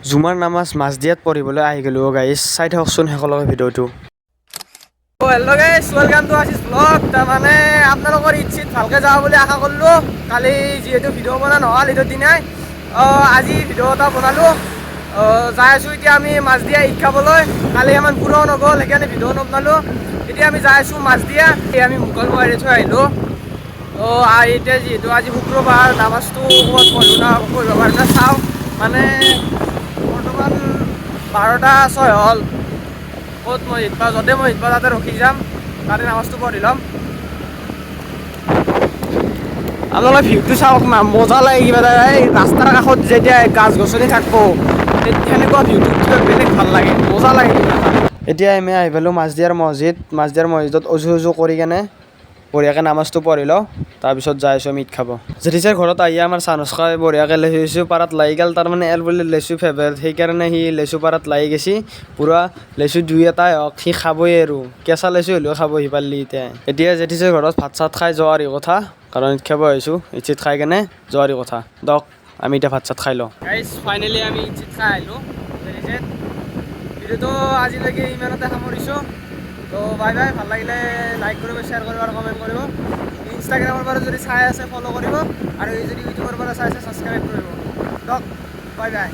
জুমাৰ নামাজ মাছদিয়াত পঢ়িবলৈ আহি গ'লো গাইছ, চাই থাককচোন শেষলৈকে ভিডিঅ'টো। হেল্ল' গাইছ, ৱেলকাম টু আছিছ ব্লগ। তাৰমানে আপোনালোকৰ ঈদ ভালকৈ যাব বুলি আশা কৰিলোঁ। কালি যিহেতু ভিডিঅ' বনোৱা নহ'ল ঈদৰ দিনাই, আজি ভিডিঅ' এটা বনালোঁ। যাই আছোঁ এতিয়া আমি মাছদিয়া ঈদ খাবলৈ। কালি ইমান ফুৰাও নগ'ল, সেইকাৰণে ভিডিঅ' নবনালোঁ। এতিয়া আমি যাই আছোঁ মাছদিয়া। আমি মুঘল বহাৰি থৈ আহিলোঁ। এতিয়া যিহেতু আজি শুক্ৰবাৰ, নামাজটো ক'ত পঢ়িব পাৰিম চাওঁ। মানে বৰ্তমান 12:06 হ'ল। ক'ত মছজিদ পাওঁ, য'তে মছজিদ পাওঁ তাতে ৰখি যাম, তাতে নামাজটো পঢ়ি ল'ম। আপোনালোকে ভিউটো চাওক না, মজা লাগে কিবা এটা। এই ৰাস্তাৰ কাষত যেতিয়া গাছ গছনি থাকিব, সেনেকুৱা ভিউটো কিবা বেলেগ ভাল লাগে, মজা লাগে কিবা এটা। এতিয়া আমি আহি পালোঁ মাছদিয়াৰ মছজিদত অজু কৰি কেনে বঢ়িয়াকৈ নামাজটো পঢ়ি লওঁ, তাৰপিছত যাই আছোঁ আমি ঈদ খাব। জেঠিছাৰ ঘৰত আহি আমাৰ চাহ নচকাই বঢ়িয়াকৈ লেচু পাৰাত লাগি গ'ল। তাৰমানে এল বুলি লেচু ফেভাৰেট, সেইকাৰণে সি লেচু পাৰাত লাগি গৈছে। পূৰা লেচু দুই এটাই হওক সি খাবই, আৰু কেঁচা লেচু হ'লেও খাব সি পাৰিলে। এতিয়া জেঠিছাৰ ঘৰত ভাত চাত খাই যোৱাৰি কথা, কাৰণ ঈদ খাব আহিছোঁ। ঈদ খাই কেনে যোৱাৰি কথা দক, আমি এতিয়া ভাত চাত খাই লওঁ। গাইছ, ফাইনেলি আমি ঈদ খাই আহিলোঁ। ভিডিঅ'টো আজিলৈকে ইমানতে সামৰিছোঁ। তো বাই বাই। ভাল লাগিলে লাইক কৰিব, শ্বেয়াৰ কৰিব আৰু কমেণ্ট কৰিব। ইনষ্টাগ্ৰামৰ পৰা যদি চাই আছে ফ'ল' কৰিব, আৰু যদি ইউটিউবৰ পৰা চাই আছে ছাবস্ক্ৰাইব কৰিব। দক, বাই বাই।